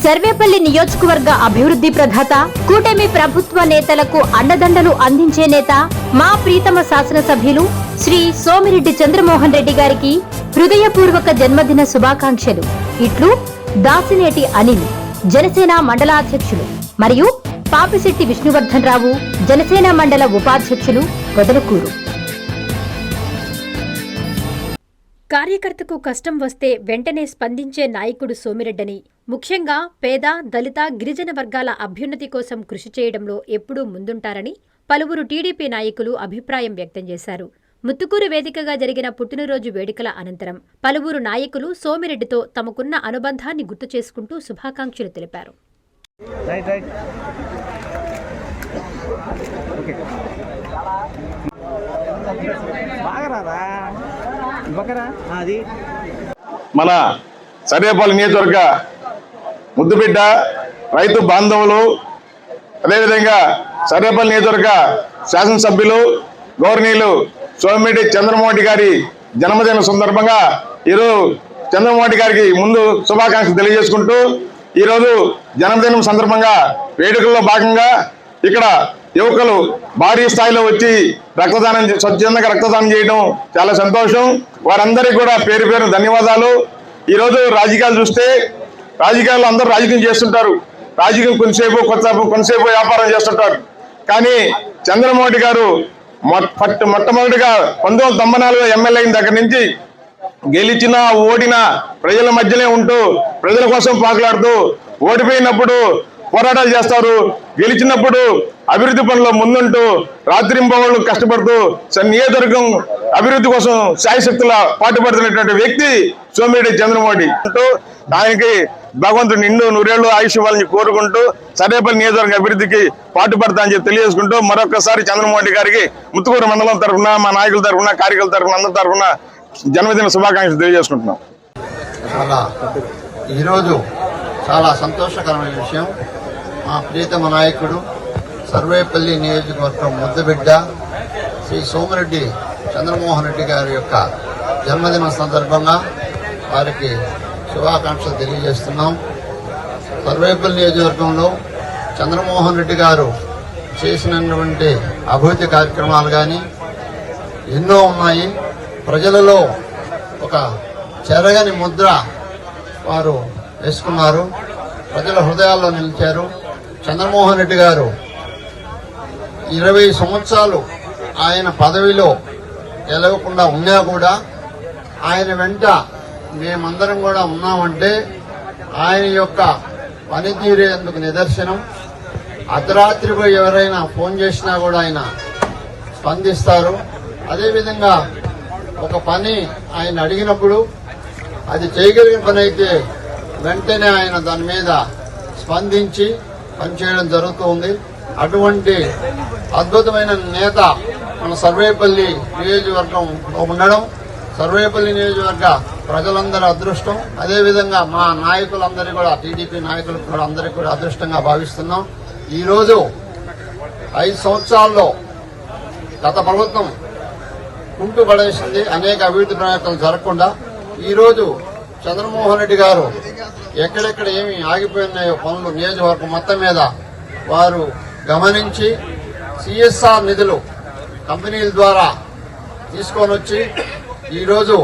సర్వేపల్లి నియోజకవర్గ అభివృద్ధి ప్రదాత, కూటమి ప్రభుత్వ నేతలకు అండదండలు అందించే నేత, మా ప్రీతమ శాసనసభ్యులు శ్రీ సోమిరెడ్డి చంద్రమోహన్ రెడ్డి గారికి హృదయపూర్వక జన్మదిన శుభాకాంక్షలు. ఇట్లు దాసినేటి అనిల్, జనసేన మండలాధ్యక్షులు, మరియు పాపిశెట్టి విష్ణువర్ధన్ రావు, జనసేన మండల ఉపాధ్యక్షులు, పొదలకూరు. కార్యకర్తకు కష్టం వస్తే వెంటనే స్పందించే నాయకుడు సోమిరెడ్డని, ముఖ్యంగా పేద, దళిత, గిరిజన వర్గాల అభ్యున్నతి కోసం కృషి చేయడంలో ఎప్పుడూ ముందుంటారని పలువురు టీడీపీ నాయకులు అభిప్రాయం వ్యక్తం చేశారు. ముత్తుకూరు వేదికగా జరిగిన పుట్టినరోజు వేడుకల అనంతరం పలువురు నాయకులు సోమిరెడ్డితో తమకున్న అనుబంధాన్ని గుర్తు చేసుకుంటూ శుభాకాంక్షలు తెలిపారు. మన సర్వేపల్లి నియోజకవర్గ ముద్దుబిడ్డ, రైతు బాంధవులు, అదేవిధంగా సర్వేపల్లి నియోజకవర్గ శాసనసభ్యులు గౌరవనీయులు సోమిరెడ్డి చంద్రమోహన్ గారి జన్మదిన సందర్భంగా ఈరోజు చంద్రమోహన్ గారికి ముందు శుభాకాంక్షలు తెలియజేసుకుంటూ, ఈరోజు జన్మదినం సందర్భంగా వేడుకల్లో భాగంగా ఇక్కడ యువకులు భారీ స్థాయిలో వచ్చి స్వచ్ఛందంగా రక్తదానం చేయడం చాలా సంతోషం. వారందరికీ కూడా పేరు పేరు ధన్యవాదాలు. ఈరోజు రాజకీయాలు చూస్తే రాజకీయాల్లో అందరూ రాజకీయం చేస్తుంటారు. రాజకీయం కొంతసేపు వ్యాపారం చేస్తుంటారు. కానీ చంద్రమోహన్ గారు మొట్టమొదటిగా 1994 ఎమ్మెల్యే అయిన దగ్గర నుంచి గెలిచినా ఓడినా ప్రజల మధ్యనే ఉంటూ ప్రజల కోసం పాకులాడుతూ, ఓడిపోయినప్పుడు పోరాటాలు చేస్తారు, గెలిచినప్పుడు అభివృద్ధి పనుల్లో ముందుంటూ రాత్రింబవళ్ళు కష్టపడుతూ నియోజకవర్గం అభివృద్ధి కోసం శాయశక్తుల పాటుపడుతున్నటువంటి వ్యక్తి సోమిరెడ్డి చంద్రమోహన్. ఆయనకి భగవంతుడు నిండు నూరేళ్లు ఆయుష్ ఇవ్వాలని కోరుకుంటూ సర్వేపల్లి నియోజకవర్గ అభివృద్ధికి పాటుపడతా అని చెప్పి తెలియజేసుకుంటూ మరొకసారి చంద్రమోహన్ గారికి ముత్తుకూరు మండలం తరఫున, మా నాయకుల తరఫున, కార్యకర్తల తరఫున, అందరి తరఫున జన్మదిన శుభాకాంక్షలు తెలియజేసుకుంటున్నాం. ఈరోజు చాలా సంతోషకరమైన విషయం. మా ప్రియతమ నాయకుడు, సర్వేపల్లి నియోజకవర్గం ముద్దుబిడ్డ శ్రీ సోమిరెడ్డి చంద్రమోహన్ రెడ్డి గారి యొక్క జన్మదిన సందర్భంగా వారికి శుభాకాంక్షలు తెలియజేస్తున్నాం. సర్వేపల్లి నియోజకవర్గంలో చంద్రమోహన్ రెడ్డి గారు చేసినటువంటి అభివృద్ధి కార్యక్రమాలు కానీ ఎన్నో ఉన్నాయి. ప్రజలలో ఒక చెరగని ముద్ర వారు వేసుకున్నారు, ప్రజల హృదయాల్లో నిలిచారు. చంద్రమోహన్ రెడ్డి గారు 20 సంవత్సరాలు ఆయన పదవిలో గెలవకుండా ఉన్నా కూడా ఆయన వెంట మేమందరం కూడా ఉన్నామంటే ఆయన యొక్క పనితీరేందుకు నిదర్శనం. అర్ధరాత్రి పోయి ఎవరైనా ఫోన్ చేసినా కూడా ఆయన స్పందిస్తారు. అదేవిధంగా ఒక పని ఆయన అడిగినప్పుడు అది చేయగలిగిన పని అయితే వెంటనే ఆయన దాని మీద స్పందించి పనిచేయడం జరుగుతుంది. అటువంటి అద్భుతమైన నేత మన సర్వేపల్లి నియోజకవర్గంలో ఉండడం సర్వేపల్లి నియోజకవర్గ ప్రజలందరి అదృష్టం. అదేవిధంగా మా నాయకులందరూ కూడా, టీడీపీ నాయకులకు కూడా అందరికీ కూడా అదృష్టంగా భావిస్తున్నాం. ఈరోజు 5 సంవత్సరాల్లో గత ప్రభుత్వం కుంటు పడేసింది, అనేక అభివృద్ధి ప్రయత్నాలు జరగకుండా. ఈరోజు చంద్రమోహన్ రెడ్డి గారు ఎక్కడెక్కడ ఏమి ఆగిపోయినాయో పనులు నియోజకవర్గం మొత్తం మీద వారు గమనించి సిఎస్ఆర్ నిధులు కంపెనీల ద్వారా తీసుకొని వచ్చి ఈరోజు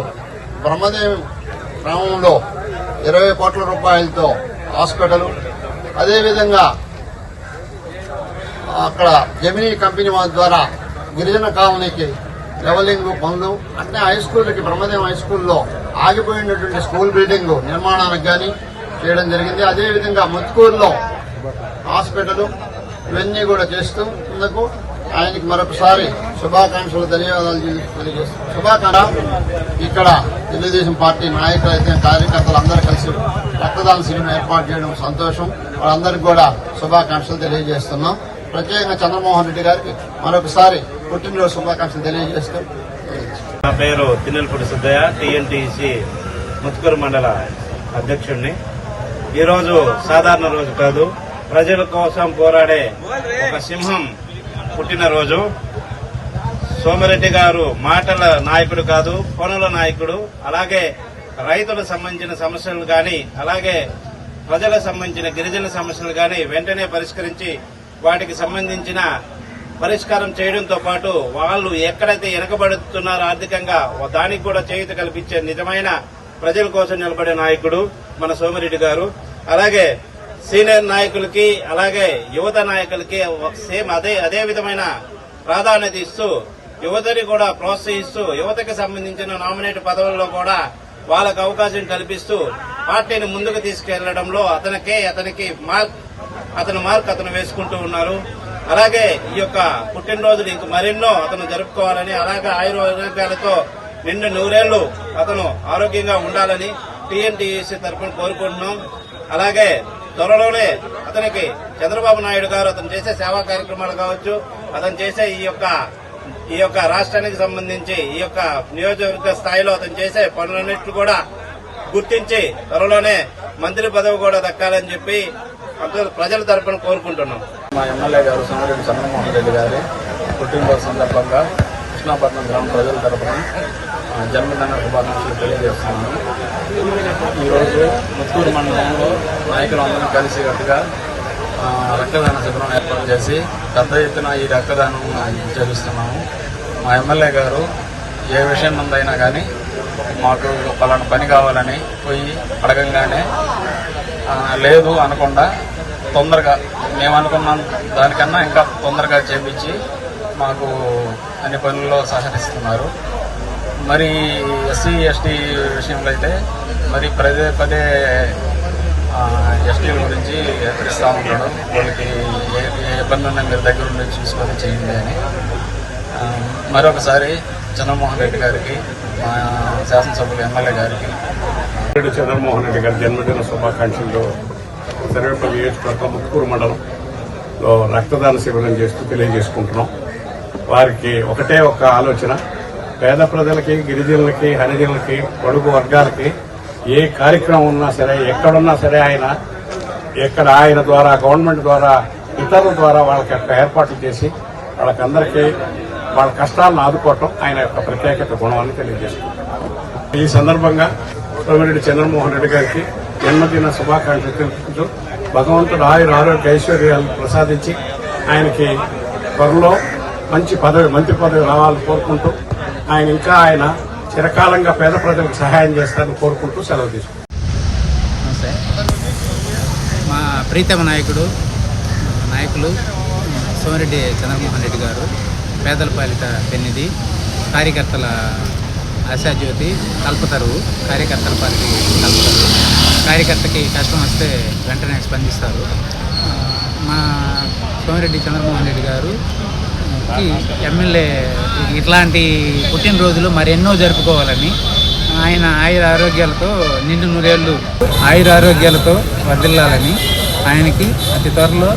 బ్రహ్మదేవి గ్రామంలో 20 కోట్ల రూపాయలతో హాస్పిటల్, అదేవిధంగా అక్కడ జెమినీ కంపెనీ ద్వారా గిరిజన కాలనీకి లెవలింగ్ పనులు, అంటే హై స్కూల్కి బ్రహ్మదేవి హై స్కూల్లో ఆగిపోయినటువంటి స్కూల్ బిల్డింగ్ నిర్మాణానికి కానీ చేయడం జరిగింది. అదేవిధంగా ముత్తుకూరులో హాస్పిటల్, ఇవన్నీ కూడా చేస్తూ ఇందుకు ఆయనకి మరొకసారి శుభాకాంక్షలు, ధన్యవాదాలు తెలియజేస్తున్నాం. శుభాకాంక్ష ఇక్కడ తెలుగుదేశం పార్టీ నాయకులైతే కార్యకర్తలు అందరూ కలిసి రక్తదాన శిబిరం ఏర్పాటు చేయడం సంతోషం. వాళ్ళందరికీ కూడా శుభాకాంక్షలు తెలియజేస్తున్నాం. ప్రత్యేకంగా చంద్రమోహన్ రెడ్డి గారికి మరొకసారి పుట్టినరోజు శుభాకాంక్షలు తెలియజేస్తూ. నా పేరు తిన్నెలపూడి సుద్దయ్య, టీఎన్టీసీ ముత్తుకూరు మండల అధ్యక్షుడిని. ఈరోజు సాధారణ రోజు కాదు, ప్రజల కోసం పోరాడే ఒక సింహం పుట్టినరోజు. సోమిరెడ్డి గారు మాటల నాయకుడు కాదు, పనుల నాయకుడు. అలాగే రైతులకు సంబంధించిన సమస్యలు కానీ, అలాగే ప్రజలకు సంబంధించిన గిరిజన సమస్యలు కానీ వెంటనే పరిష్కరించి వాటికి సంబంధించిన పరిష్కారం చేయడంతో పాటు వాళ్ళు ఎక్కడైతే వెనకబడుతున్నారో ఆర్థికంగా దానికి కూడా చేయూత కల్పించే నిజమైన ప్రజల కోసం నిలబడే నాయకుడు మన సోమిరెడ్డి గారు. అలాగే సీనియర్ నాయకులకి అలాగే యువత నాయకులకి సేమ్ అదే విధమైన ప్రాధాన్యత ఇస్తూ యువతని కూడా ప్రోత్సహిస్తూ యువతకి సంబంధించిన నామినేట్ పదవుల్లో కూడా వాళ్ళకు అవకాశం కల్పిస్తూ పార్టీని ముందుకు తీసుకెళ్లడంలో అతని మార్క్ అతను వేసుకుంటూ ఉన్నారు. అలాగే ఈ యొక్క పుట్టినరోజులు ఇంక మరెన్నో అతను జరుపుకోవాలని అలాగే ఆయుర్వేదాలతో నిండు 100 ఏళ్లు అతను ఆరోగ్యంగా ఉండాలని టీఎన్టీయూసీ తరఫున కోరుకుంటున్నాం. అలాగే త్వరలోనే అతనికి చంద్రబాబు నాయుడు గారు అతను చేసే సేవా కార్యక్రమాలు కావచ్చు, అతను చేసే ఈ యొక్క రాష్ట్రానికి సంబంధించి ఈ యొక్క నియోజకవర్గ స్థాయిలో అతను చేసే పనులన్నింటినీ కూడా గుర్తించి త్వరలోనే మంత్రి పదవి కూడా దక్కాలని చెప్పి ప్రజల తరఫున కోరుకుంటున్నాం. మా ఎమ్మెల్యే గారు సోమిరెడ్డి చంద్రమోహన్ రెడ్డి గారి పుట్టినరోజు సందర్భంగా కృష్ణాపట్నం గ్రామ ప్రజల తరఫున జన్మదిన శుభాకాంక్షలు తెలియజేస్తున్నాను. ఈరోజు ముత్తూరు మండలంలో నాయకులందరూ కలిసికట్టుగా రక్తదాన శిబిరం ఏర్పాటు చేసి పెద్ద ఎత్తున ఈ రక్తదానం చేస్తున్నాము. మా ఎమ్మెల్యే గారు ఏ విషయం ముందైనా కానీ మాకు పలానా పని కావాలని పోయి అడగంగానే లేదు అనకుండా తొందరగా మేము అనుకున్న దానికన్నా ఇంకా తొందరగా చేపించి మాకు అన్ని పనుల్లో సహకరిస్తున్నారు. మరి ఎస్సీ ఎస్టీ విషయంలో అయితే మరి పదే ఎస్టీల గురించి హెచ్చరిస్తూ ఉంటాడు. వాళ్ళకి ఏ ఇబ్బంది ఉన్నా మీరు దగ్గర ఉండి చూసుకొని చేయండి అని. మరొకసారి చంద్రమోహన్ రెడ్డి గారికి మా శాసనసభ్యులు ఎమ్మెల్యే గారికి చంద్రమోహన్ రెడ్డి గారి జన్మదిన శుభాకాంక్షలు సర్వేపల్లి నియోజకవర్గం ముత్తుకూరు మండలంలో రక్తదాన శిబిరం చేస్తూ తెలియజేసుకుంటున్నాం. వారికి ఒకటే ఒక ఆలోచన, పేద ప్రజలకి, గిరిజనులకి, హరిజనులకి, పొడుగు వర్గాలకి ఏ కార్యక్రమం ఉన్నా సరే, ఎక్కడున్నా సరే ఆయన ద్వారా గవర్నమెంట్ ద్వారా ఇతరుల ద్వారా వాళ్ళకి ఏర్పాట్లు చేసి వాళ్ళకందరికీ వాళ్ళ కష్టాలను ఆదుకోవటం ఆయన యొక్క ప్రత్యేకత గుణం అని తెలియజేసుకుంటున్నాం. ఈ సందర్భంగా సోమిరెడ్డి చంద్రమోహన్ రెడ్డి గారికి జన్మదిన శుభాకాంక్షలు తెలుపుతూ భగవంతుడు ఆరోగ్య ఐశ్వర్యాలను ప్రసాదించి ఆయనకి త్వరలో మంత్రి పదవి రావాలని కోరుకుంటూ ఆయన చిరకాలంగా పేద ప్రజలకు సహాయం చేస్తారని కోరుకుంటూ సెలవు తీసుకుంటాం. మా ప్రీతమ నాయకులు సోమిరెడ్డి చంద్రమోహన్ రెడ్డి గారు పేదల పాలిట పెన్నిధి, కార్యకర్తల ఆశాజ్యోతి, కల్పతరువు, కార్యకర్తల పాలిటి కల్పతరువు. కార్యకర్తకి కష్టం వస్తే వెంటనే స్పందిస్తారు. మా సోమిరెడ్డి చంద్రమోహన్ రెడ్డి గారు ఎమ్మెల్యే ఇట్లాంటి పుట్టినరోజులు మరెన్నో జరుపుకోవాలని, ఆయన ఆయురారోగ్యాలతో నిండు 100 ఏళ్ళు ఆయురారోగ్యాలతో వర్ధిల్లాలని, ఆయనకి అతి త్వరలో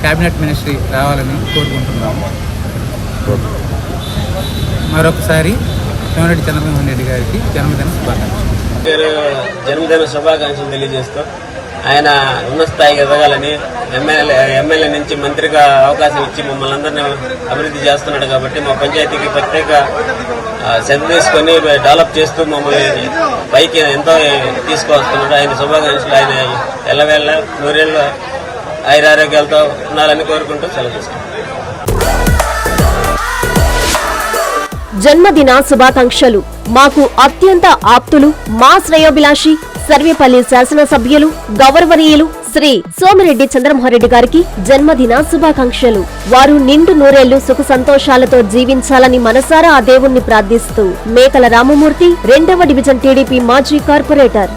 క్యాబినెట్ మినిస్ట్రీ రావాలని కోరుకుంటున్నాము. మరొకసారి సోమిరెడ్డి చంద్రమోహన్ రెడ్డి గారికి జన్మదిన శుభాకాంక్షలు తెలియజేస్తూ ఆయన ఉన్నత స్థాయికి ఎదగాలని, ఎమ్మెల్యే నుంచి మంత్రిగా అవకాశం ఇచ్చి మమ్మల్ని అందరినీ అభివృద్ధి చేస్తున్నాడు కాబట్టి మా పంచాయతీకి ప్రత్యేక శ్రద్ధ తీసుకొని డెవలప్ చేస్తూ మమ్మల్ని పైకి ఎంతో తీసుకువస్తున్నాడు. ఆయన శుభాకాంక్షలు ఆయన ఎల్లవేళ్ళ 100 ఏళ్ళు ఆయురారోగ్యాలతో ఉండాలని కోరుకుంటూ సెలవు తీసుకుంటాం. జన్మదిన శుభాకాంక్షలు. మాకు అత్యంత ఆప్తులు, మా శ్రేయోభిలాషి సర్వేపల్లి శాసనసభ్యులు గౌరవనీయులు శ్రీ సోమిరెడ్డి చంద్రమోహన్ రెడ్డి గారికి జన్మదిన శుభాకాంక్షలు. వారు నిండు 100 ఏళ్లు సుఖ సంతోషాలతో జీవించాలని మనసారా ఆ దేవుణ్ణి ప్రార్థిస్తూ మేకల రామమూర్తి, 2వ డివిజన్ టీడీపీ మాజీ కార్పొరేటర్.